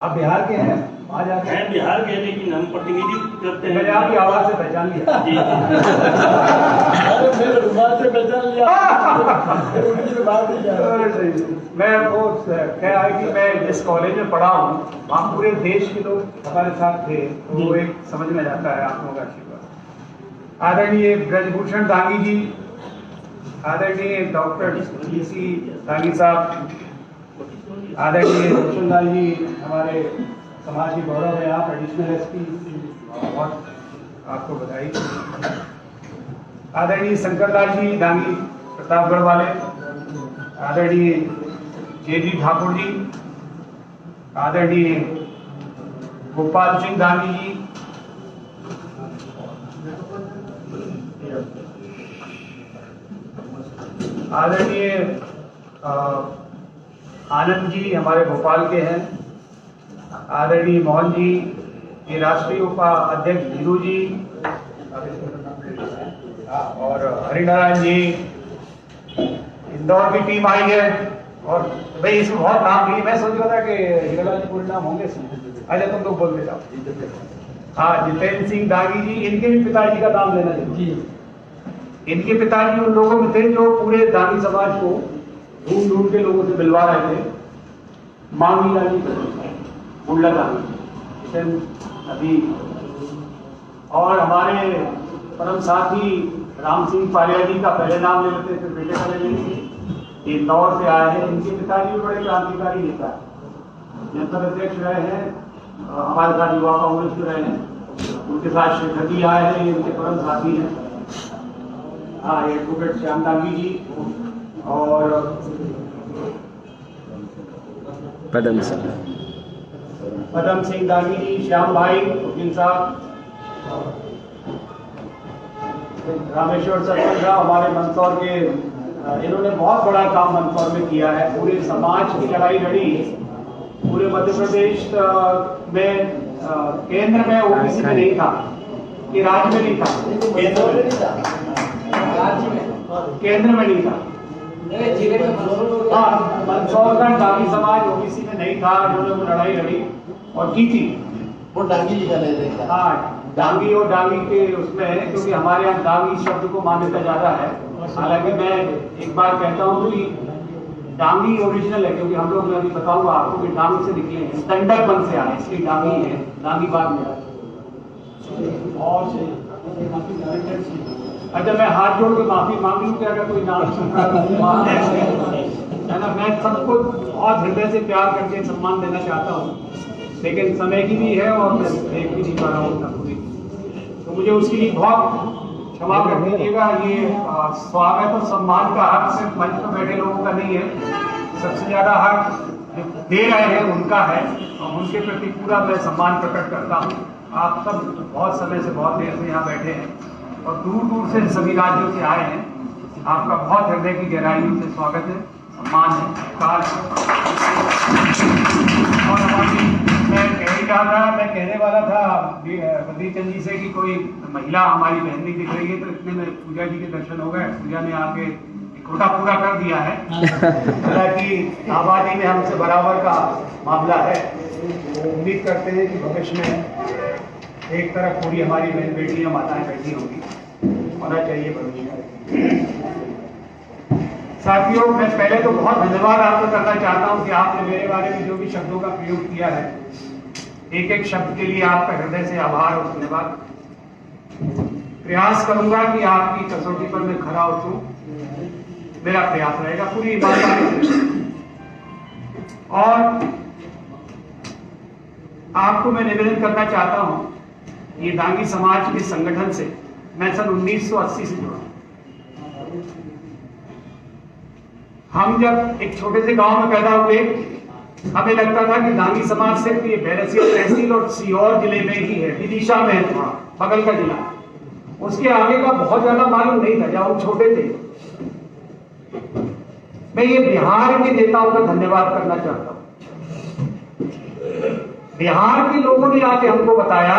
आप बिहार के हैं? आ जाते हैं। हैं बिहार के, लेकिन हम प्रतिनिधित्व करते हैं। मैंने आपकी आवाज से पहचान लिया। जी अरे मेरे रुमाल से पहचान लिया। उनकी बात नहीं जा मैं वो कह रहा कि मैं जिस कॉलेज में पढ़ा हूँ वहाँ पूरे देश के लोग हमारे साथ थे, तो वो एक समझ में जाता है आप लोगों का आशीर्वाद। आदरणीय ब्रजभूषण दांगी जी, आदरणीय डॉक्टर सी दांगी साहब, आदरणीय रोशन लाल जी, हमारे समाज के गौरव है आप, एडिशनल एसपी, बहुत आपको बधाई। आदरणीय शंकर लाल जी दांगी प्रतापगढ़ वाले, आदरणीय जे.डी. ठाकुर जी, आदरणीय गोपाल सिंह दांगी जी, आदरणीय आनंद जी हमारे भोपाल के हैं, आदरणीय मोहन जी, ये राष्ट्रीय उपाध्यक्ष धीरू जी, और हरिनारायण जी, इंदौर की टीम आई है। और भाई इसमें बहुत नाम भी, मैं सोच रहा था कि हीरालाल जी पूरे नाम होंगे इसमें। अच्छा तुम लोग बोलते जाओ। हाँ, जितेंद्र सिंह दागी जी, इनके भी पिताजी का नाम लेना चाहिए। इनके पिताजी उन लोगों में थे जो पूरे दागी समाज को ढूंढ ढूंढ के लोगों से मिलवा रहे थे। मांगी दागी, बुल्ला दागी, अभी, और हमारे परम साथी राम सिंह पालिया जी का पहले नाम ले लेते, फिर बेटे का ले लेंगे। ये इंदौर से आए हैं, इनके पिताजी भी बड़े क्रांतिकारी नेता है, जनपद अध्यक्ष रहे हैं, हमारे साथ युवा कांग्रेस में रहे हैं। उनके साथ शेखर जी आए हैं, ये उनके परम साथी हैं। हाँ, एडवोकेट श्याम दागी जी, और पदम सिंह दागी जी, श्याम भाई, वकील साहब, रामेश्वर सरपंच साहब हमारे मंदसौर के, इन्होंने बहुत बड़ा काम मंदसौर में किया है। पूरे समाज की लड़ाई लड़ी, पूरे मध्य प्रदेश में केंद्र में ओबीसी में नहीं था, कि राज्य में नहीं था, केंद्र में नहीं था। हाँ, मंदसौर का दागी समाज ओबीसी में नहीं था, इन्होंने वो लड़ाई लड़ी और जीती। वो डांगी जी का ले लेगा। हाँ, डांगी और डांगी के उसमें है, क्योंकि हमारे यहाँ डांगी शब्द को मान्यता ज्यादा है। हालांकि मैं एक बार कहता हूँ कि डांगी ओरिजिनल है, क्योंकि हम लोग, मैं अभी बताऊंगा आपको कि डांग से निकले हैं, स्टैंडर्ड से आए, इसलिए डांगी है, डांगी बाद में। और अच्छा, मैं हाथ जोड़ के माफी मांग लूँ कि अगर कोई नाम है ना, मैं सबको बहुत हृदय से प्यार करके सम्मान देना चाहता हूँ, लेकिन समय की भी है और मैं देख भी नहीं पा रहा हूँ पूरी, तो मुझे उसके लिए बहुत क्षमा कर दीजिएगा। ये स्वागत और सम्मान का हक सिर्फ मंच पर बैठे लोगों का नहीं है, सबसे ज्यादा हक दे रहे हैं उनका है, और उनके प्रति पूरा मैं सम्मान प्रकट करता हूँ। आप सब बहुत समय से, बहुत देर से यहाँ बैठे हैं और दूर दूर से सभी राज्यों से आए हैं, आपका बहुत हृदय की गहराइयों से स्वागत है, सम्मान है, कार। और हमारी, मैं कह ही रहा था, मैं कहने वाला था बद्री चंद जी से कि कोई महिला हमारी बहन नहीं दिख रही है, तो इतने में पूजा जी के दर्शन हो गए। पूजा ने आके कोटा पूरा कर दिया है, हालांकि आबादी में हमसे बराबर का मामला है। उम्मीद करते हैं कि भविष्य में एक तरफ पूरी हमारी बहन बेटियां, माताएं बैठी होंगी, होना चाहिए भविष्य में। साथियों, मैं पहले तो बहुत धन्यवाद आपको करना चाहता हूं कि आपने मेरे बारे में जो भी शब्दों का प्रयोग किया है, एक एक शब्द के लिए आपका हृदय से आभार और धन्यवाद। प्रयास करूंगा कि आपकी कसौटी पर मैं खरा उतरूं, मेरा प्रयास रहेगा पूरी ईमानदारी से। और आपको मैं निवेदन करना चाहता हूं, ये दांगी समाज के संगठन से मैं सन 1980 से जुड़ा। हम जब एक छोटे से गांव में पैदा हुए, हमें लगता था कि दांगी समाज सिर्फ ये बैरसिया तहसील और सीहोर जिले में ही है, विदिशा में है, थोड़ा बगल का जिला, उसके आगे का बहुत ज्यादा मालूम नहीं था जब हम छोटे थे। मैं ये बिहार के नेताओं का धन्यवाद करना चाहता हूं। बिहार के लोगों ने आके हमको बताया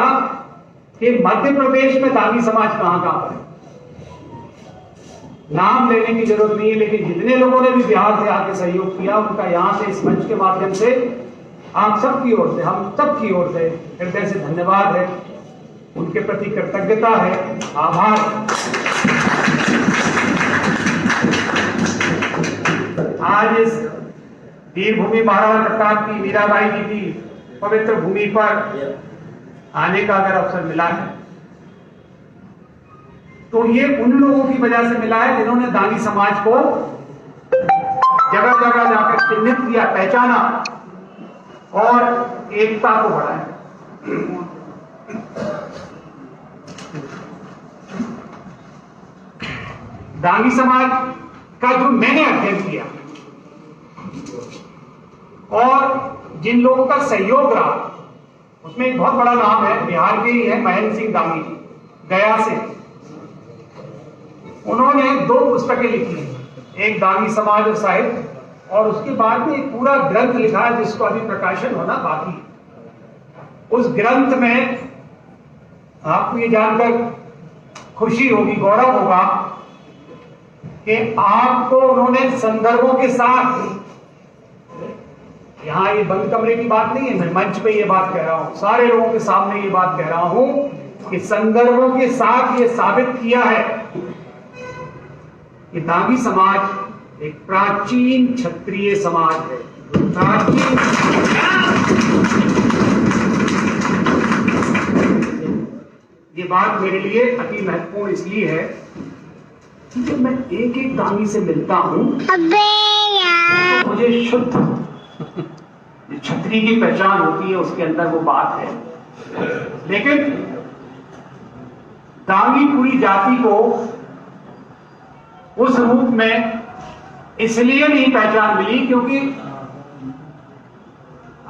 कि मध्य प्रदेश में दांगी समाज कहां पर है। नाम लेने की जरूरत नहीं है, लेकिन जितने लोगों ने भी बिहार से आके सहयोग किया, उनका यहाँ से इस मंच के माध्यम से आप सबकी ओर से, हम सबकी ओर से हृदय से धन्यवाद है, उनके प्रति कृतज्ञता है, आभार है। आज इस वीरभूमि महाराणा प्रताप की, मीराबाई जी की पवित्र भूमि पर आने का अगर अवसर मिला है तो ये उन लोगों की वजह से मिला है जिन्होंने दांगी समाज को जगह जगह जाकर चिन्हित किया, पहचाना और एकता को बढ़ाया। दांगी समाज का जो मैंने अध्ययन किया और जिन लोगों का सहयोग रहा, उसमें एक बहुत बड़ा नाम है, बिहार के ही है, महेंद्र सिंह दांगी, गया से। उन्होंने 2 पुस्तकें लिखी, एक दांगी समाज और साहित्य, और उसके बाद में एक पूरा ग्रंथ लिखा है जिसको अभी प्रकाशन होना बाकी है। उस ग्रंथ में आपको ये जानकर खुशी होगी, गौरव होगा कि आपको उन्होंने संदर्भों के साथ, यहां ये बंद कमरे की बात नहीं है, मैं मंच पे ये बात कह रहा हूं, सारे लोगों के सामने ये बात कह रहा हूं कि संदर्भों के साथ ये साबित किया है कि दांगी समाज एक प्राचीन क्षत्रिय समाज है। प्राचीन, ये बात मेरे लिए अति महत्वपूर्ण इसलिए है कि जब मैं एक एक दांगी से मिलता हूं तो मुझे शुद्ध क्षत्रिय की पहचान होती है, उसके अंदर वो बात है। लेकिन दांगी पूरी जाति को उस रूप में इसलिए नहीं पहचान मिली क्योंकि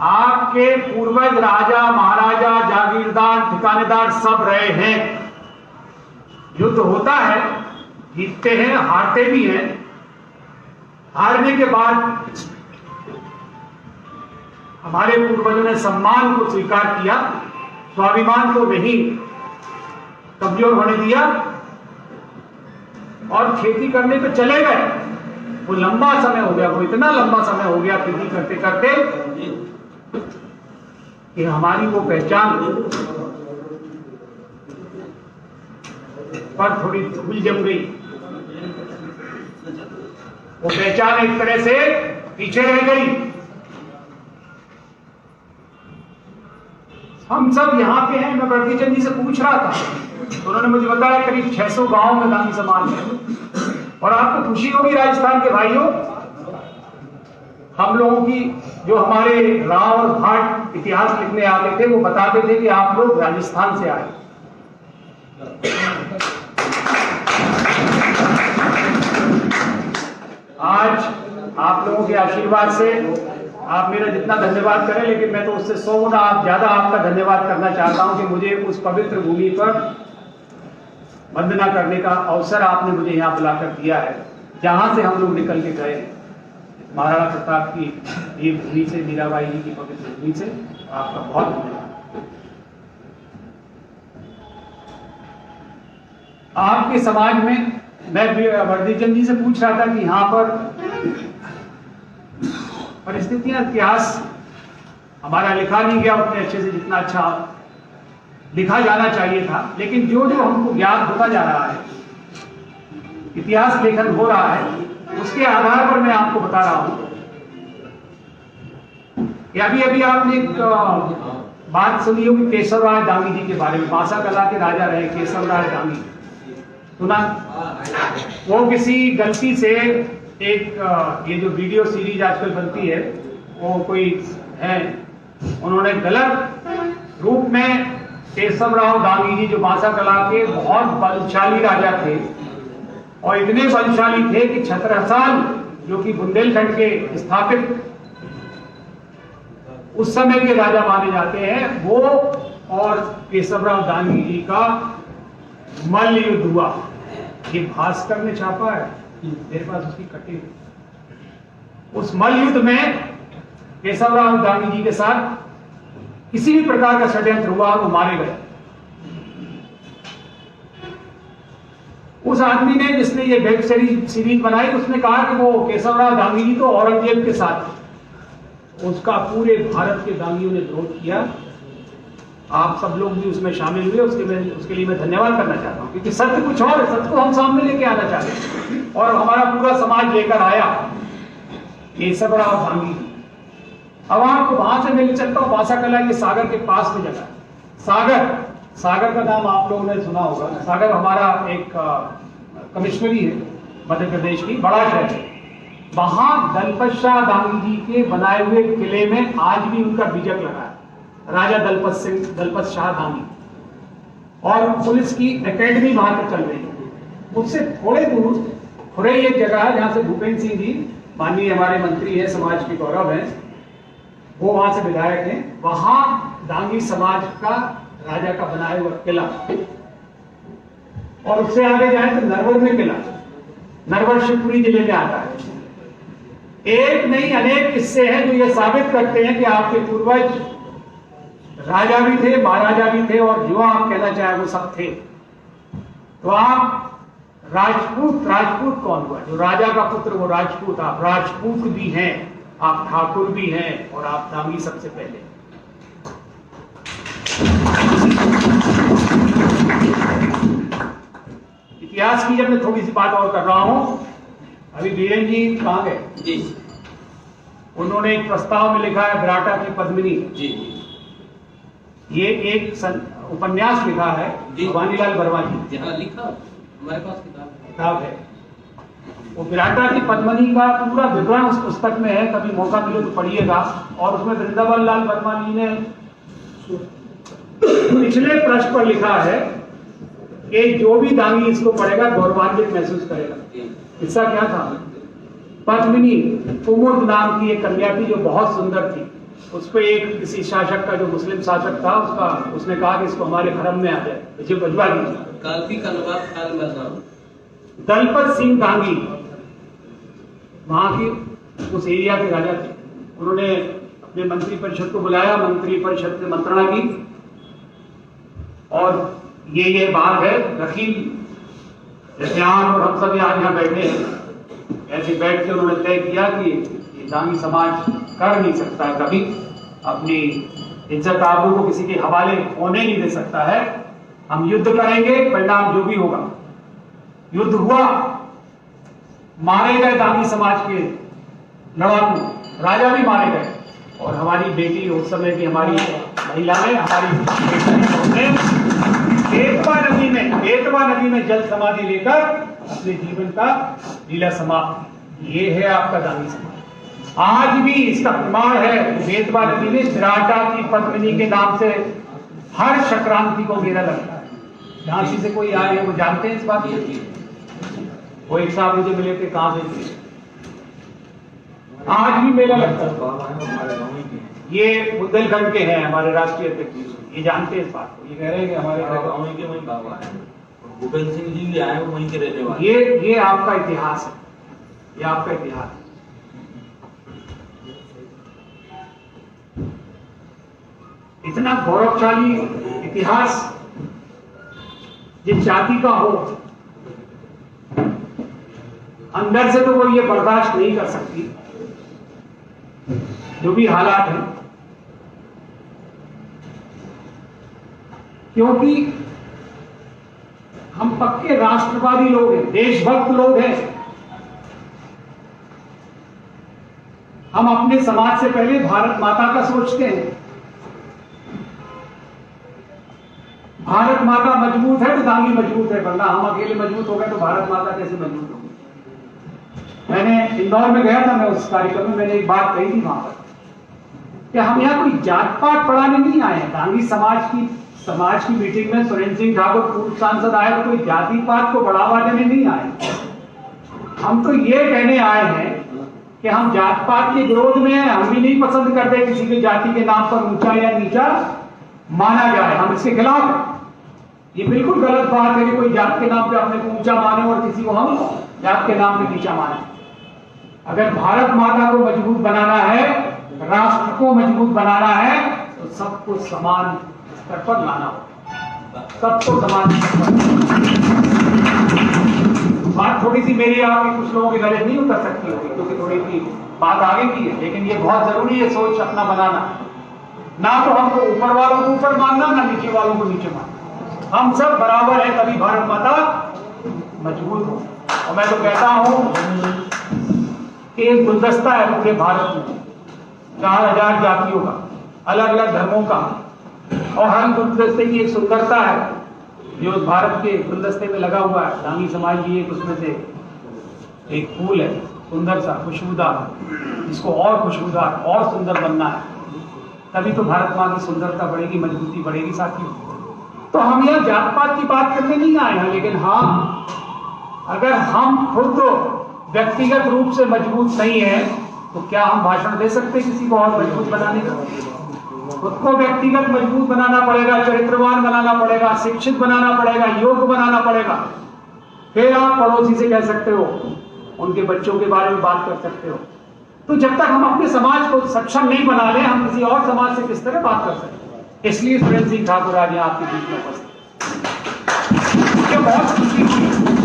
आपके पूर्वज राजा, महाराजा, जागीरदार, ठिकानेदार सब रहे हैं। युद्ध होता है, जीतते हैं, हारते भी हैं। हारने के बाद हमारे पूर्वजों ने सम्मान को स्वीकार किया, स्वाभिमान को नहीं कमजोर होने दिया और खेती करने पे चले गए। वो लंबा समय हो गया, वो इतना लंबा समय हो गया खेती करते करते कि हमारी वो पहचान पर थोड़ी धूल जम गई। वो पहचान एक तरह से पीछे रह गई। हम सब यहाँ पे हैं, मैं वर्दीचंद जी से पूछ रहा था तो उन्होंने मुझे बताया करीब 600 गांव में दांगी समाज है। और आपको खुशी होगी राजस्थान के भाइयों, हम लोगों की जो हमारे राव और भाट इतिहास लिखने आते थे वो बताते थे कि आप लोग राजस्थान से आए। आज आप लोगों के आशीर्वाद से आप मेरा जितना धन्यवाद करें, लेकिन मैं तो उससे 100 गुना ज्यादा आपका धन्यवाद करना चाहता हूं कि मुझे उस पवित्र भूमि पर वंदना करने का अवसर आपने मुझे यहाँ बुलाकर दिया है, जहां से हम लोग निकल के गए महाराणा प्रताप की ये भूमि से, मीराबाई जी की पवित्र भूमि से। आपका बहुत धन्यवाद। आपके समाज में मैं वर्दीचंद जी से पूछ रहा था कि यहाँ पर परिस्थितियां, इतिहास हमारा लिखा नहीं गया उतने अच्छे से जितना अच्छा लिखा जाना चाहिए था, लेकिन जो जो हमको ज्ञात होता जा रहा है, इतिहास लेखन हो रहा है, उसके आधार पर मैं आपको बता रहा हूं कि अभी अभी आपने एक बात सुनी होगी केशवराज दांगी जी के बारे में। बांसा कला के राजा रहे केशवराज दांगी, सुना? वो किसी गलती से एक ये जो वीडियो सीरीज आजकल बनती है वो कोई है, उन्होंने गलत रूप में केशवराव दांगी जी जो बांसा कला के बहुत बलशाली राजा थे और इतने बलशाली थे कि छत्रसाल जो कि बुंदेलखंड के स्थापित उस समय के राजा माने जाते हैं, वो और केशवराव दांगी जी का मल्ल युद्ध हुआ। ये भास्कर ने छापा है, मेरे पास उसकी कटी। उस मल्ल युद्ध में केशवराव दांगी जी के साथ किसी भी प्रकार का षड्यंत्र हुआ, वो मारे गए। उस आदमी ने जिसने ये वेब सीरीज बनाई उसने कहा कि वो केशवराव दांगी जी तो औरंगजेब के साथ थे। उसका पूरे भारत के दांगियों ने विरोध किया। आप सब लोग भी उसमें शामिल हुए, उसके लिए मैं धन्यवाद करना चाहता हूँ, क्योंकि सत्य कुछ और है, सत्य को हम सामने लेके आना चाहते हैं और हमारा पूरा समाज लेकर आया। ये सब बड़ा दांगी। अब आपको वहां से मैं चलता हूँ बासा कला, ये सागर के पास में जगह है। सागर का नाम आप लोगों ने सुना होगा। सागर हमारा एक कमिश्नरी है मध्य प्रदेश की, बड़ा शहर है। वहां दलपत शाह दांगी जी के बनाए हुए किले में आज भी उनका बीजक लगा है, राजा दलपत शाह दांगी, और पुलिस की एकेडमी वहां पर चल रही है। उससे थोड़े दूर खुरई एक जगह है जहां से भूपेंद्र सिंह जी माननीय हमारे मंत्री है, समाज के गौरव है, वो वहां से विधायक हैं। वहां दांगी समाज का राजा का बनाया हुआ किला, और उससे आगे जाए तो नरवर में किला, नरवर शिवपुरी जिले में आता है। एक नहीं अनेक किस्से हैं जो ये साबित करते हैं कि आपके पूर्वज राजा भी थे, महाराजा भी थे, और जो आप कहना चाहे वो सब थे। तो आप राजपूत कौन हुआ? जो राजा का पुत्र वो राजपूत। आप राजपूत भी हैं, आप ठाकुर भी हैं, और आप दांगी सबसे पहले। इतिहास की जब मैं थोड़ी सी बात और कर रहा हूं, अभी बीरेन जी कहां गए जी? उन्होंने एक प्रस्ताव में लिखा है विराटा की पद्मिनी जी। ये एक उपन्यास लिखा है वानीलाल वर्मा जी। हाँ, लिखा हमारे पास किताब है वो विराटा की पद्मिनी का पूरा विवरण उस पुस्तक में है, कभी मौका मिले तो पढ़िएगा। और उसमें वृंदावन लाल वर्मा जी ने पिछले पृष्ठ पर लिखा है कि जो भी दांगी इसको पढ़ेगा गौरवान्वित महसूस करेगा। किस्सा क्या था? पद्मिनी कुमुद नाम की एक कन्या थी जो बहुत सुंदर थी। उस पर एक किसी शासक का, जो मुस्लिम शासक था, उसने कहा कि इसको हमारे हरम में आ जाए, इसे भिजवा दीजिए। दलपत सिंह दांगी वहां की उस एरिया के राजा थे। उन्होंने अपने मंत्री परिषद को बुलाया, मंत्री परिषद ने मंत्रणा की, और ये बात है रखी। ध्यान और हम सब यहाँ बैठे हैं, ऐसे बैठ के उन्होंने तय किया कि ये दांगी समाज कर नहीं सकता है कभी, अपनी इज्जत आबरू को किसी के हवाले होने नहीं दे सकता है। हम युद्ध करेंगे, परिणाम जो भी होगा। युद्ध हुआ, मारे गए दांगी समाज के लड़ाकू, राजा भी मारे गए, और हमारी बेटी उस समय की हमारी महिला ने, हमारी बेतवा नदी में जल समाधि लेकर अपने जीवन का लीला समाप्त। ये है आपका दांगी समाज। आज भी इसका प्रमाण है। बेतवा नदी में विराटा की पद्मिनी के नाम से हर संक्रांति को मेला लगता है। झांसी से कोई आए हैं वो जानते हैं इस बात को। वो एक साहब मुझे मिले थे, कहां से थे, आज भी मेला लगता है। ये बुंदेलखंड के हैं हमारे राष्ट्रीय अध्यक्ष, ये जानते हैं इस बात को। ये कह रहे हैं कि हमारे गाँव के वहीं बाबा है, भूपेंद्र सिंह जी भी आए वो वहीं के रहने वाले। ये आपका इतिहास है, ये आपका इतिहास है। इतना गौरवशाली इतिहास जिस जाति का हो, अंदर से तो वो ये बर्दाश्त नहीं कर सकती जो भी हालात हैं, क्योंकि हम पक्के राष्ट्रवादी लोग हैं, देशभक्त लोग हैं। हम अपने समाज से पहले भारत माता का सोचते हैं। भारत माता मजबूत है तो दांगी मजबूत है, वरना हम अकेले मजबूत हो गए तो भारत माता कैसे मजबूत होगी? मैंने इंदौर में गया था, मैं उस कार्यक्रम में मैंने एक बात कही थी वहां पर कि हम यहाँ कोई जात पात पढ़ाने नहीं आए हैं। दांगी समाज की मीटिंग में सुरेंद्र सिंह ठाकुर पूर्व सांसद आए तो कोई जाति पात को बढ़ावा देने नहीं आए। हम तो ये कहने आए हैं कि हम जात पात के विरोध में हैं। हम भी नहीं पसंद करते किसी की जाति के नाम पर ऊंचा या नीचा माना जाए, हम इसके खिलाफ हैं। ये बिल्कुल गलत बात है कि कोई जात के नाम पे अपने को ऊंचा माने और किसी को हम जात के नाम पे नीचा माने। अगर भारत माता को मजबूत बनाना है, राष्ट्र को मजबूत बनाना है, तो सबको समान स्तर पर लाना होगा, सबको समान स्तर पर। बात थोड़ी सी मेरी आपकी कुछ लोगों के गले नहीं उतर सकती होगी, क्योंकि थोड़ी सी बात आगे की है, लेकिन ये बहुत जरूरी है सोच अपना बनाना। ना तो हमको ऊपर वालों को ऊपर मानना, ना नीचे वालों को नीचे मानना। हम सब बराबर है, तभी भारत माता मजबूत हो। और मैं तो कहता हूं कि एक गुलदस्ता है पूरे भारत में 4000 जातियों का, अलग अलग धर्मों का, और हर गुलदस्ते की एक सुंदरता है जो भारत के गुलदस्ते में लगा हुआ है। दांगी समाज भी एक उसमें से एक फूल है, सुंदर सा खुशबूदार, जिसको और खुशबूदार और सुंदर बनना है, तभी तो भारत माँ की सुंदरता बढ़ेगी, मजबूती बढ़ेगी साथियों। तो हम यहाँ जात पात की बात करने नहीं आए हैं, लेकिन हाँ, अगर हम खुद तो व्यक्तिगत रूप से मजबूत नहीं है तो क्या हम भाषण दे सकते हैं किसी को और मजबूत बनाने का? खुद को व्यक्तिगत मजबूत बनाना पड़ेगा, चरित्रवान बनाना पड़ेगा, शिक्षित बनाना पड़ेगा, योग्य बनाना पड़ेगा। फिर आप पड़ोसी से कह सकते हो, उनके बच्चों के बारे में बात कर सकते हो। तो जब तक हम अपने समाज को सक्षम नहीं बना लें, हम किसी और समाज से किस तरह बात कर सकते हैं? इसलिए सुरेंद्र सिंह ठाकुर आज यहाँ आपके बीच में उपस्थित।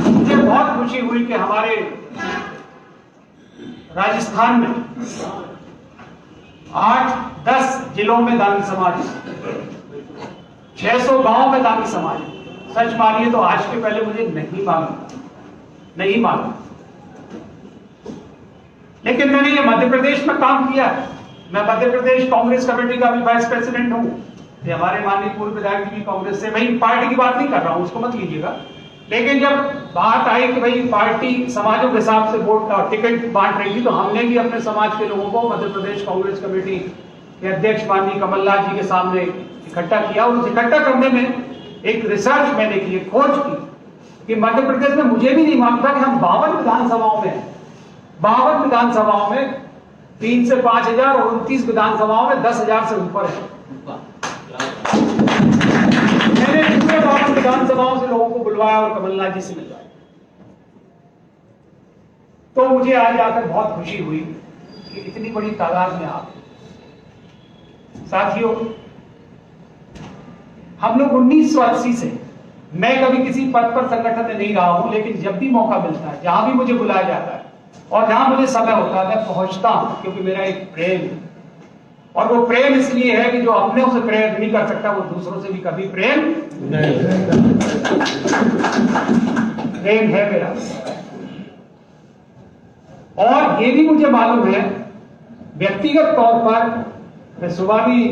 मुझे बहुत खुशी हुई कि हमारे राजस्थान में 8-10 जिलों में दांगी समाज है, 600 गांव में दांगी समाज है। सच मानिए तो आज के पहले मुझे नहीं मालूम, लेकिन मैंने ये मध्य प्रदेश में काम किया है। मैं मध्य प्रदेश कांग्रेस कमेटी का भी वाइस प्रेसिडेंट हूं। ये हमारे माननीय पूर्व विधायक जी भी कांग्रेस से, मैं पार्टी की बात नहीं कर रहा हूं, उसको मत लीजिएगा। लेकिन जब बात आई कि भाई पार्टी समाजों के हिसाब से वोट का टिकट बांट रही थी, तो हमने भी अपने समाज के लोगों को मध्य प्रदेश कांग्रेस कमेटी के अध्यक्ष माननीय कमलनाथ जी के सामने इकट्ठा किया। और उस इकट्ठा करने में एक रिसर्च मैंने की, खोज की कि मध्य प्रदेश में मुझे भी नहीं मालूम था कि हम 52 विधानसभाओं में 52 विधानसभाओं में 3 से 5000 और 29 विधानसभाओं में 10,000 से ऊपर है। मैंने पूरे 52 विधानसभाओं से लोगों को बुलवाया और कमलनाथ जी से मिलवाया। तो मुझे आज आकर बहुत खुशी हुई कि इतनी बड़ी तादाद में आप साथियों। हम लोग 1980 से, मैं कभी किसी पद पर संगठन में नहीं रहा हूं, लेकिन जब भी मौका मिलता है, जहां भी मुझे बुलाया जाता है और जहां मुझे समय होता है, मैं पहुंचता हूं, क्योंकि मेरा एक प्रेम है। और वो प्रेम इसलिए है कि जो अपने से प्रेम नहीं कर सकता, वो दूसरों से भी कभी प्रेम है मेरा। और ये भी मुझे मालूम है व्यक्तिगत तौर पर, मैं सुबह भी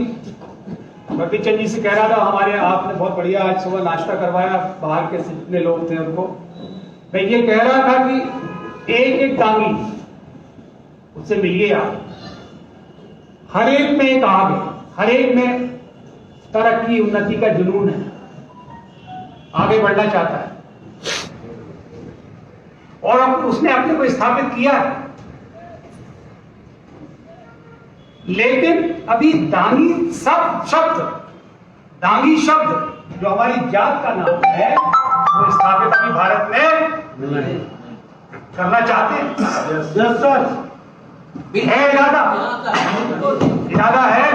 बगीचंद जी से कह रहा था, हमारे आपने बहुत बढ़िया आज सुबह नाश्ता करवाया, बाहर के जितने लोग थे उनको। मैं ये कह रहा था कि एक दांगी, उससे मिलिए आप। हर एक में एक आग है, हर एक में तरक्की उन्नति का जुनून है, आगे बढ़ना चाहता है और अब उसने अपने को स्थापित किया है। लेकिन अभी दांगी शब्द जो हमारी जात का नाम है, वो स्थापित अभी भारत में करना चाहते हैं। है इरादा है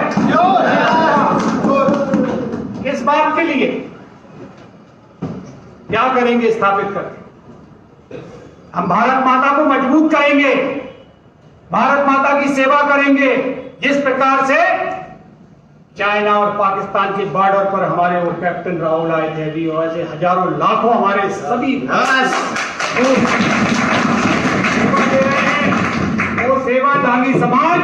इस बात के लिए क्या करेंगे स्थापित करके? हम भारत माता को मजबूत करेंगे, भारत माता की सेवा करेंगे, जिस प्रकार से चाइना और पाकिस्तान के बॉर्डर पर हमारे वो कैप्टन राहुल आए थे अभी, और ऐसे हजारों लाखों हमारे सभी वो सेवा दांगी समाज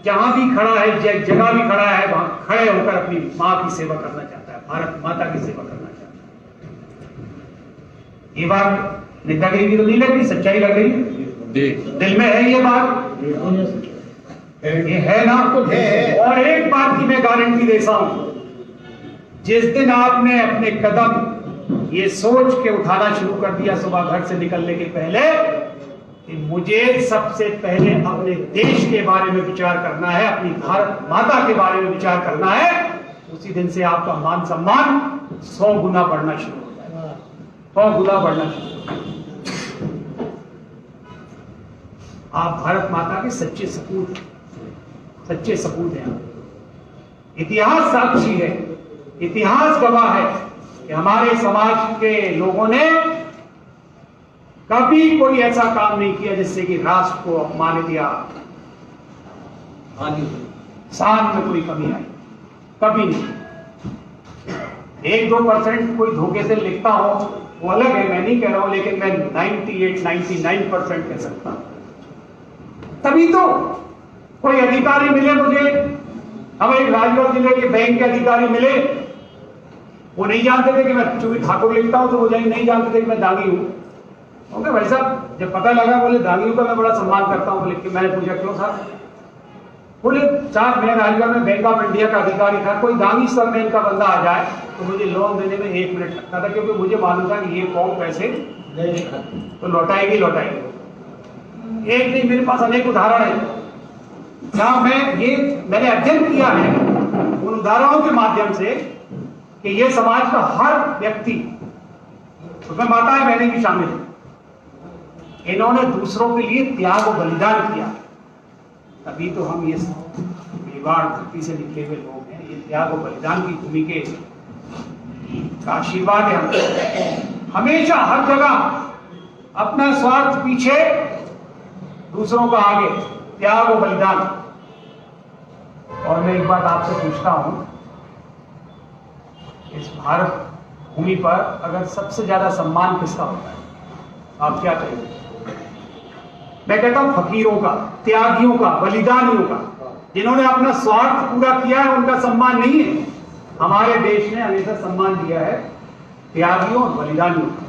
जहां भी खड़ा है, जगह भी खड़ा है, वहां खड़े होकर अपनी मां की सेवा करना चाहता है, भारत माता की सेवा करना चाहता है। ये बात नेतागिरी की तो नहीं लग रही, सच्चाई लग रही, दिल में है ये बात, ये है ना। और एक बात की मैं गारंटी देता हूं, जिस दिन आपने अपने कदम ये सोच के उठाना शुरू कर दिया सुबह घर से निकलने के पहले कि मुझे सबसे पहले अपने देश के बारे में विचार करना है, अपनी भारत माता के बारे में विचार करना है, उसी दिन से आपका मान सम्मान 100 गुना बढ़ना शुरू हो जाएगा, 100 गुना बढ़ना शुरू हो जाएगा। आप भारत माता के सच्चे सपूत हैं। इतिहास साक्षी है, इतिहास गवाह है कि हमारे समाज के लोगों ने कभी कोई ऐसा काम नहीं किया जिससे कि राष्ट्र को अपमानित या हाँ जी शान में कोई कमी आई? कभी नहीं। 1-2% कोई धोखे से लिखता हो वो अलग है, मैं नहीं कह रहा हूं, लेकिन मैं 98-99% कह सकता हूं। तभी तो कोई अधिकारी मिले मुझे, हमें एक राजगढ़ जिले के बैंक के अधिकारी मिले, वो नहीं जानते थे कि मैं चूड़ी ठाकुर लिखता हूं, तो वो नहीं जानते थे कि मैं दागी हूं। ओके भाई साहब, जब पता लगा बोले दागियों का मैं बड़ा सम्मान करता हूं, लिख के मैंने पूछा क्यों साहब? बोले साहब मैं राजगढ़ में बैंक ऑफ इंडिया का अधिकारी था, कोई दागी सरनेम का बंदा आ जाए तो मुझे लोन देने में 1 मिनट लगता था, क्योंकि मुझे मालूम था कि ये फॉर्म पैसे तो लौटाएगी। एक नहीं, मेरे पास अनेक उदाहरण है जहां मैंने अध्ययन किया है उन उदाहरणों के माध्यम से कि ये समाज का हर व्यक्ति, उसमें माताएं बहनें भी शामिल हैं, इन्होंने दूसरों के लिए त्याग और बलिदान किया, तभी तो हम ये विवाह धरती से निकले हुए लोग हैं। ये त्याग और बलिदान की भूमि के का आशीर्वाद है हमको। हमेशा हर जगह अपना स्वार्थ पीछे, दूसरों का आगे, त्याग और बलिदान। और मैं एक बात आपसे पूछता हूं, इस भारत भूमि पर अगर सबसे ज्यादा सम्मान किसका होता है, आप क्या कहेंगे? मैं कहता हूं फकीरों का, त्यागियों का, बलिदानियों का, जिन्होंने अपना स्वार्थ पूरा किया है, उनका सम्मान नहीं है। हमारे देश ने हमेशा सम्मान दिया है त्यागियों और बलिदानियों का,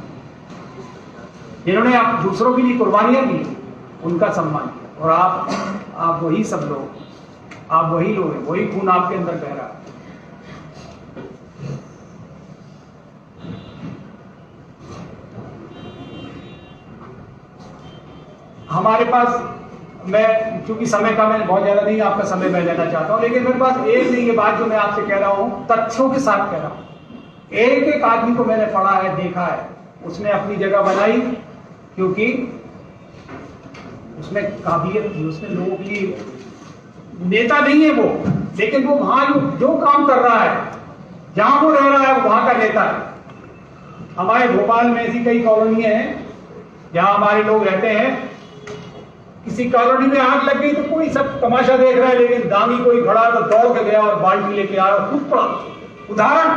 जिन्होंने आप दूसरों के लिए कुर्बानियां दी, उनका सम्मान किया। और आप वही सब लोग, आप वही लोग हैं, वही खून आपके अंदर बह रहा है। हमारे पास, मैं चूंकि समय का मैं बहुत ज्यादा नहीं आपका समय मैं लेना चाहता हूं, लेकिन मेरे पास एक नहीं, ये बात जो मैं आपसे कह रहा हूं तथ्यों के साथ कह रहा हूं। एक एक आदमी को मैंने पढ़ा है, देखा है, उसने अपनी जगह बनाई क्योंकि उसमें काबिलियत थी, उसने लोगों के लिए, नेता नहीं है वो, लेकिन वो वहां जो काम कर रहा है, जहां वो रह रहा है, वहां का नेता है। हमारे भोपाल में ऐसी कई कॉलोनियां हैं जहां हमारे लोग रहते हैं। किसी कॉलोनी में आग लग गई तो कोई सब तमाशा देख रहा है, लेकिन दागी कोई खड़ा तो दौड़ के गया और बाल्टी लेके आया और खुद पड़ा। उदाहरण,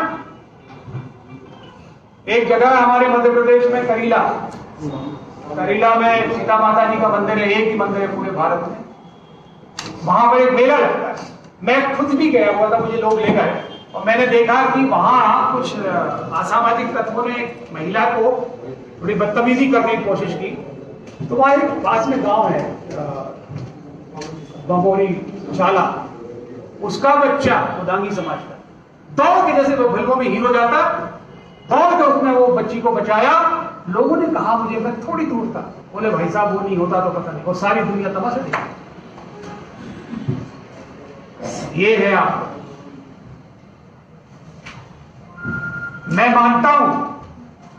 एक जगह हमारे मध्य प्रदेश में करीला में सीता माता जी का मंदिर है, एक ही मंदिर है पूरे भारत में। वहां पर एक मेला लगता है, मैं खुद भी गया हुआ था, मुझे लोग ले गए और मैंने देखा कि वहां कुछ असामाजिक तत्वों ने एक महिला को थोड़ी बदतमीजी करने की कोशिश की। तो वहां एक पास में गांव है बमोरी शाला, उसका बच्चा दांगी समाज का दौड़ के, जैसे वो फिल्मों में हीरो जाता, दौड़ के उसने वो बच्ची को बचाया। लोगों ne कहा मुझे, मैं थोड़ी दूर था, बोले भाई साहब वो नहीं होता तो पता नहीं, वो सारी दुनिया तमाशा देखी। ये है आप। मैं मानता हूं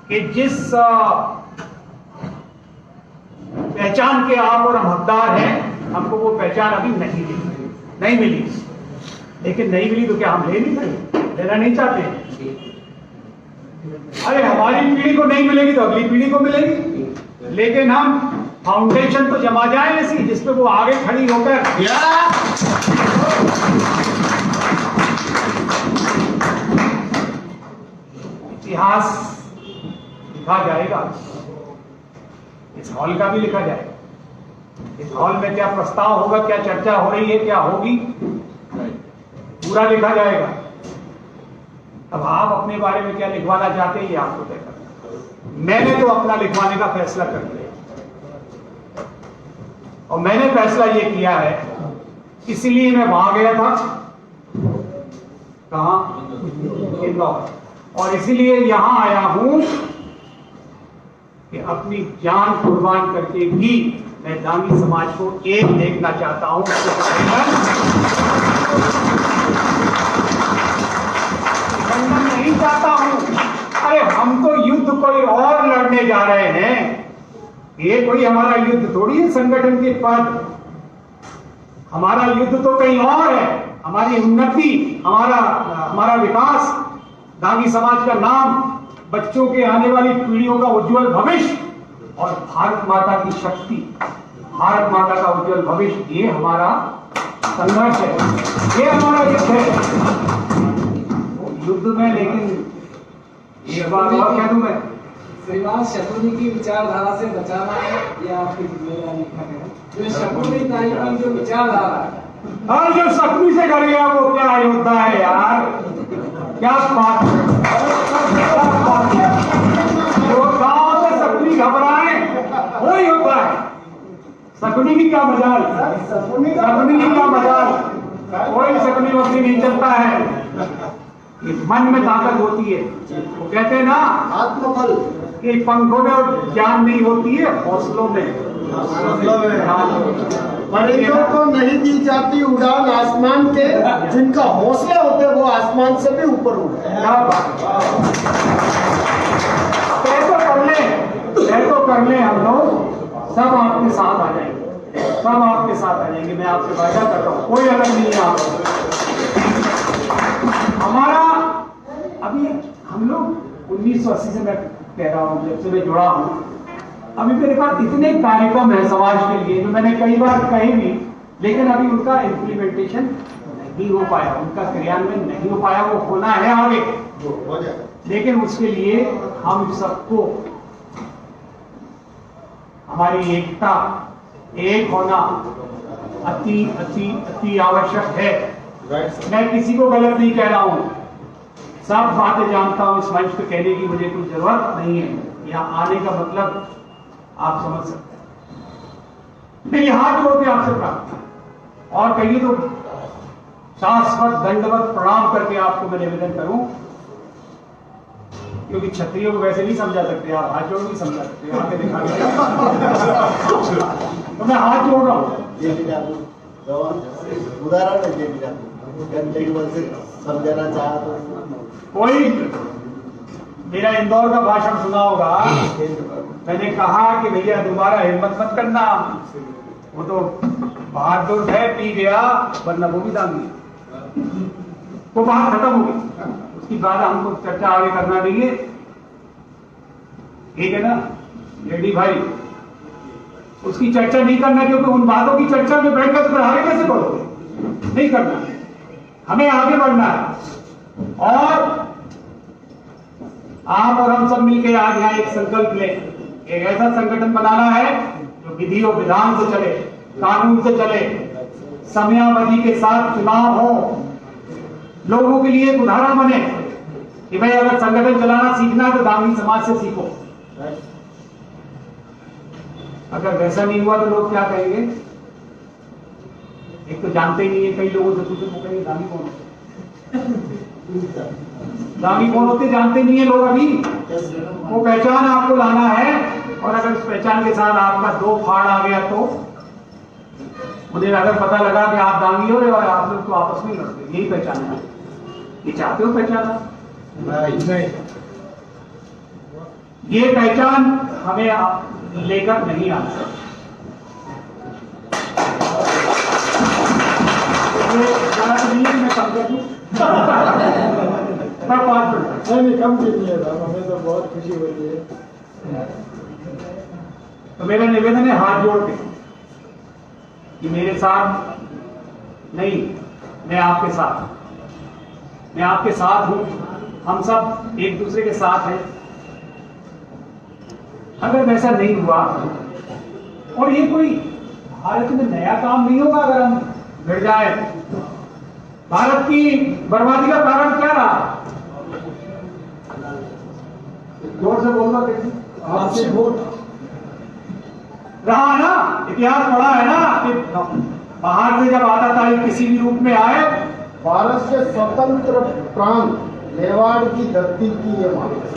कि जिस पहचान के आप और हम हकदार हैं, हमको वो पहचान अभी नहीं मिली। लेकिन नहीं मिली तो क्या हम ले नहीं सकते? लेना नहीं चाहते? अरे हमारी पीढ़ी को नहीं मिलेगी तो अगली पीढ़ी को मिलेगी, लेकिन हम फाउंडेशन तो जमा जाए ऐसी जिसपे वो आगे खड़ी होकर इतिहास लिखा जाएगा। इस हॉल का भी लिखा जाएगा। इस हॉल में क्या प्रस्ताव होगा, क्या चर्चा हो रही है, क्या होगी, पूरा लिखा जाएगा। अब आप अपने बारे में क्या लिखवाना चाहते हैं ये आपको तय करना। मैंने तो अपना लिखवाने का फैसला कर लिया और मैंने फैसला ये किया है, इसीलिए मैं वहां गया था, कहां, इंदौर, और इसीलिए यहां आया हूं कि अपनी जान कुर्बान करके भी मैं दांगी समाज को एक देखना चाहता हूं। खंडन नहीं चाहता हूं। अरे हम तो युद्ध कोई और लड़ने जा रहे हैं, ये कोई हमारा युद्ध थोड़ी है संगठन के पद। हमारा युद्ध तो कहीं और है, हमारी उन्नति, हमारा विकास, दांगी समाज का नाम, बच्चों के आने वाली पीढ़ियों का उज्जवल भविष्य और भारत माता की शक्ति, भारत माता का उज्जवल भविष्य, ये हमारा संघर्ष है, ये हमारा युद्ध है। युद्ध में लेकिन एक बार और कह दूं मैं, श्रीमान शकुनी की विचारधारा से बचाना है या आपकी जिम्मेदारी है? जो शकुनी ताई की जो विचारधारा है, और जो शक्ति से कर गया वो क्या योद्धा है यार, क्या बात है। जो गांव में शकुनी घबराए वो योद्धा है। शकुनी की क्या मजाल, शकुनी की क्या मजाल, कोई शकुनी वक्ती नहीं चलता है। इस मन में ताकत होती है। वो कहते हैं ना आत्मबल कि पंखों में जान नहीं होती है, हौसलों में। परिंदों को नहीं दी जाती उड़ान आसमान के, जिनका हौसले होते वो आसमान से भी ऊपर उड़ते हैं। क्या बात है। तय तो कर ले हम लोग, सब आपके साथ आ जाएंगे, सब आपके साथ आ जाएंगे। मैं आपसे वादा करता हूँ, कोई अलग नहीं है आप। हमारा अभी हम लोग 1980 से मैं कह रहा हूँ, जब से मैं जुड़ा हूँ, अभी मेरे पास इतने कार्यक्रम है समाज के लिए जो मैंने कई बार कहे भी, लेकिन अभी उनका इम्प्लीमेंटेशन नहीं हो पाया, उनका क्रियान्वयन नहीं हो पाया। वो होना है आगे, लेकिन उसके लिए हम सबको हमारी एकता, एक होना अति अति अति आवश्यक है। मैं किसी को गलत नहीं कह रहा हूं, सब बातें जानता हूं। इस मंच पे कहने की मुझे कोई जरूरत नहीं है, यहाँ आने का मतलब आप समझ सकते हैं। मेरी हाथ जोड़ के आपसे प्रार्थना, और कहिए तो शाश्वत दंडवत प्रणाम करके आपको मैं निवेदन करूं, क्योंकि क्षत्रियों को वैसे नहीं समझा सकते आप, हाथ जोड़ नहीं समझा सकते, आके दिखा तो मैं हाथ जोड़ रहा हूं। उदाहरण समझाना चाहा तो कोई मेरा इंदौर का भाषण सुना होगा, मैंने कहा कि भैया दोबारा हिम्मत मत करना, वो तो बहादुर है, पी गया, वरना वो भी दांगी। वो बात खत्म हो गई, उसकी बात हमको चर्चा आगे करना नहीं है, ठीक है ना लेडी भाई। उसकी चर्चा नहीं करना, क्योंकि उन बातों की चर्चा में बैठकर तो आगे कैसे बढ़ोगे, नहीं करना। हमें आगे बढ़ना है, और आप और हम सब मिलकर आज यहाँ एक संकल्प लें, एक ऐसा संगठन बनाना है जो विधि और विधान से चले, कानून से चले, समयावधि के साथ चुनाव हो, लोगों के लिए एक उदाहरण बने कि भाई अगर संगठन चलाना सीखना है तो दांगी समाज से सीखो। अगर वैसा नहीं हुआ तो लोग क्या कहेंगे, एक तो जानते ही नहीं है, कई लोगों से पूछो तो कहेंगे दांगी कौन होते, दांगी कौन होते जानते नहीं है लोग। अभी वो पहचान आपको लाना है, और अगर उस पहचान के साथ आपका दो फाड़ आ गया तो मुझे अगर पता लगा कि आप दांगी हो रहे और आप लोग तो आपस में लड़ते, यही पहचान है। ये चाहते हो पहचाना? नहीं, ये पहचान हमें आप लेकर नहीं आ सकते। मैं कम कर दूं, मैं 5 मिनट नहीं कम कीजिए साहब, हमें तो बहुत खुशी हो रही है। तो मेरा निवेदन है हाथ जोड़ के कि मेरे साथ नहीं, मैं आपके साथ हूं, हम सब एक दूसरे के साथ हैं। अगर वैसा नहीं हुआ, और ये कोई भारत में नया काम नहीं होगा अगर हम भिड़ जाए। भारत की बर्बादी का कारण क्या रहा? जोर से बोलना, आपसे वोट रहा ना, इतिहास पढ़ा है ना कि बाहर से जब आता था किसी भी रूप में आए, भारत से स्वतंत्र प्रांत मेवाड़ की धरती की ये मांग है।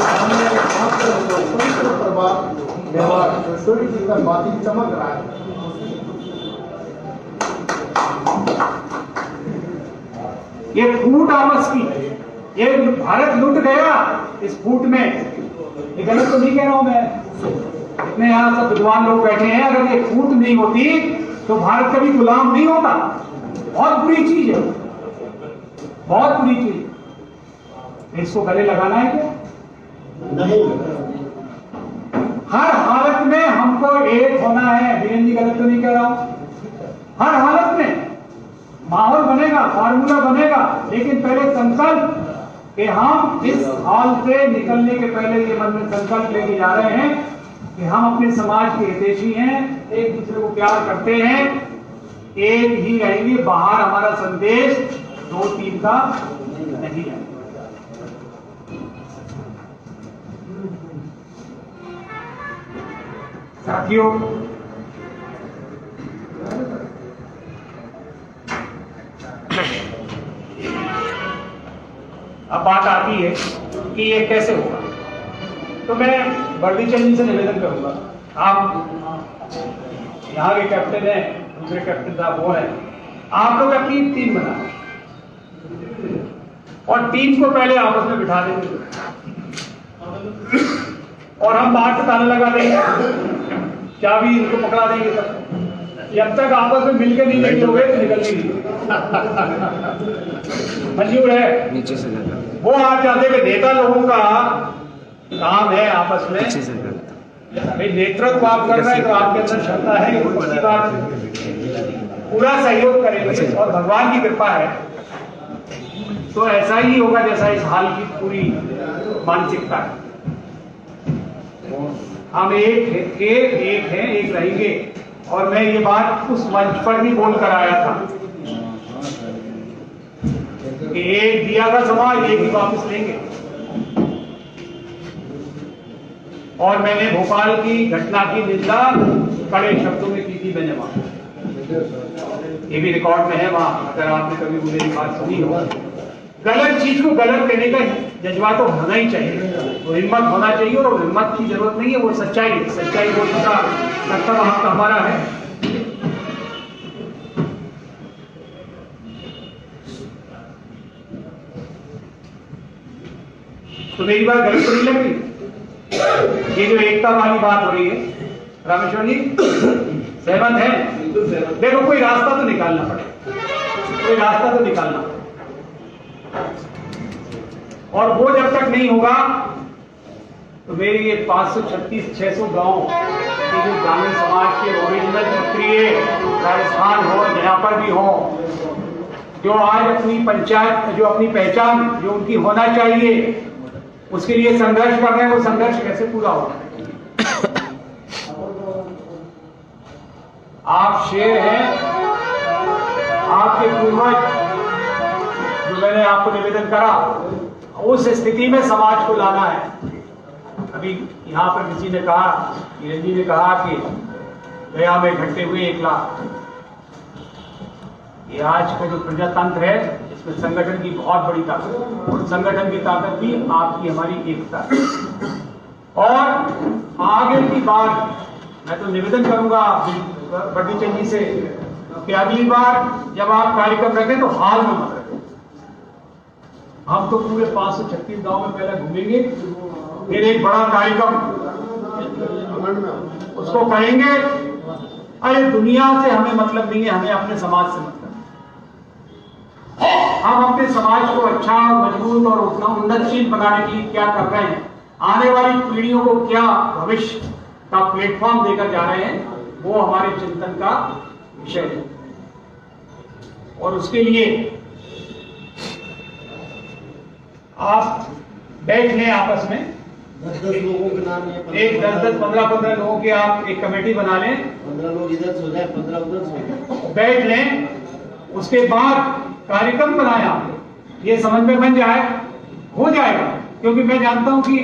सामने एकमात्र स्वतंत्र प्रभाव मेवाड़, सूर्य की तरह बाती चमक रहा है। ये फूट आपस की, ये भारत लुट गया इस फूट में। ये गलत तो नहीं कह रहा हूं मैं, इतने यहाँ सब विद्वान लोग बैठे हैं, अगर ये फूट नहीं होती तो भारत कभी गुलाम नहीं होता। बहुत बुरी चीज है, बहुत बुरी चीज। इसको गले लगाना है क्या? नहीं, हर हालत में हमको एक होना है। वीरेंद्र जी गलत तो नहीं कह रहा हूं, हर हालत में माहौल बनेगा, फार्मूला बनेगा, लेकिन पहले संकल्प कि हम इस हाल से निकलने के पहले ये मन में संकल्प लेके जा रहे हैं कि हम अपने समाज के हितैषी हैं, एक दूसरे को प्यार करते हैं, एक ही रहेंगे। बाहर हमारा संदेश 2-3 का नहीं है। साथियों, अब बात आती है कि ये कैसे होगा। तो मैं बर्दी चंद जी से निवेदन करूंगा, आप यहाँ के कैप्टन हैं, दूसरे कैप्टन साहब वो हैं, आप लोग अपनी टीम बनाएं और टीम को पहले आपस में बिठा देंगे और हम बाहर से ताला लगा देंगे, चाबी इनको पकड़ा देंगे सब। जब तक आपस में मिलकर नहीं निकलोगे तो निकल नहीं। मंजूर है? नीचे से लगा, वो आप चाहते कि नेता लोगों का काम है आपस में, नीचे से लगा। भाई नेतृत्व आप कर रहे हैं तो आपके अंदर क्षमता है, ये बात पूरा सहयोग करेंगे और भगवान की कृपा है तो ऐसा ही होगा जैसा इस हाल की पूरी मानसिकता है। हम एक रहेंगे। और मैं ये बात उस मंच पर भी बोल कर आया था कि एक दिया का समाज एक ही वापस लेंगे। और मैंने भोपाल की घटना की निंदा कड़े शब्दों में की थी मैंने वहां, ये भी रिकॉर्ड में है वहां, अगर आपने कभी वो मेरी बात सुनी हो। गलत चीज को गलत कहने का जज्बा तो होना ही चाहिए, वो हिम्मत होना चाहिए और हिम्मत की जरूरत नहीं है, वो सच्चाई है। सच्चाई बोलने का कर्तव्य आपका हमारा है। तो मेरी बात गलत नहीं लग रही? ये जो एकता वाली बात हो रही है, रामेश्वर जी सहमत है? देखो कोई रास्ता तो निकालना पड़ेगा, कोई रास्ता तो निकालना पड़ेगा। और वो जब तक नहीं होगा तो मेरी ये 536-600 गांव के जो ग्रामीण समाज के ओरिजिनल सक्रिय राजस्थान हो, जहां पर भी हो, जो आज अपनी पंचायत, जो अपनी पहचान जो उनकी होना चाहिए, उसके लिए संघर्ष कर रहे हैं, वो संघर्ष कैसे पूरा होगा? आप शेर हैं, आपके पूर्वज, जो मैंने आपको निवेदन करा, उस स्थिति में समाज को लाना है। अभी यहाँ पर किसी ने कहा, किरण जी ने कहा कि गया में इकट्ठे हुए 1 लाख। ये आज का जो प्रजातंत्र है, इसमें संगठन की बहुत बड़ी ताकत है और संगठन की ताकत भी आपकी हमारी एकता है। और आगे की बात मैं तो निवेदन करूंगा बर्दी चंद जी से कि अगली बार जब आप कार्यक्रम रखें तो हाल में मत रखें। हम तो पूरे 536 गांव में पहले घूमेंगे, फिर एक बड़ा कार्यक्रम उसको कहेंगे अरे दुनिया से हमें मतलब नहीं है, हमें अपने समाज से मतलब। हम अपने समाज को अच्छा, मजबूत और उतना उन्नतशील बनाने के लिए क्या कर रहे हैं, आने वाली पीढ़ियों को क्या भविष्य का प्लेटफॉर्म देकर जा रहे हैं, वो हमारे चिंतन का विषय है। और उसके लिए आप बैठ लें आपस में, 10 लोगों के नाम है, एक 10-10, 15-15 लोगों की आप एक कमेटी बना लें, 15 लोग इधर सो जाए, 15 उधर सो जाए, बैठ लें। उसके बाद कार्यक्रम बनाया, ये समझ में बन जाए, हो जाएगा। क्योंकि मैं जानता हूं कि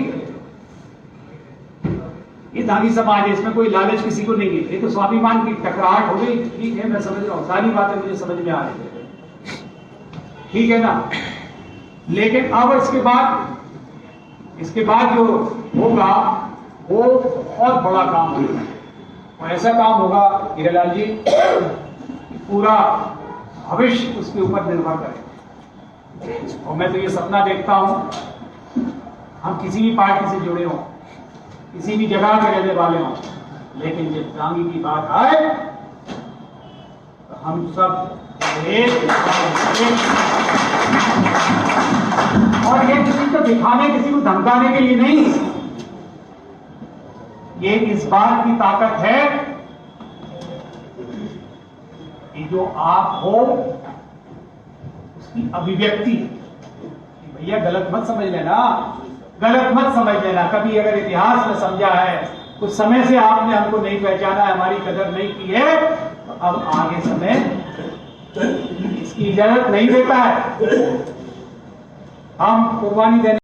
ये धागी समाज है, इसमें कोई लालच किसी को नहीं है, ये तो स्वाभिमान की टकराहट हो गई। ठीक है, मैं समझ रहा हूं, सारी बातें मुझे समझ में आ रही है, ठीक है ना। लेकिन अब इसके बाद जो होगा वो बहुत बड़ा काम होगा, और ऐसा काम होगा हीरालाल जी, पूरा भविष्य उसके ऊपर निर्भर करेगा। और मैं तो ये सपना देखता हूं, हम किसी भी पार्टी से जुड़े हों, किसी भी जगह के रहने वाले हों, लेकिन जब दांगी की बात आए तो हम सब एक। और ये किसी को दिखाने, किसी को धमकाने के लिए नहीं, ये इस बात की ताकत है कि जो आप हो उसकी अभिव्यक्ति है। कि भैया गलत मत समझ लेना, गलत मत समझ लेना। कभी अगर इतिहास में समझा है, कुछ समय से आपने हमको नहीं पहचाना है, हमारी कदर नहीं की है, तो अब आगे समय इसकी इजाजत नहीं देता है। हम कुर्बानी देने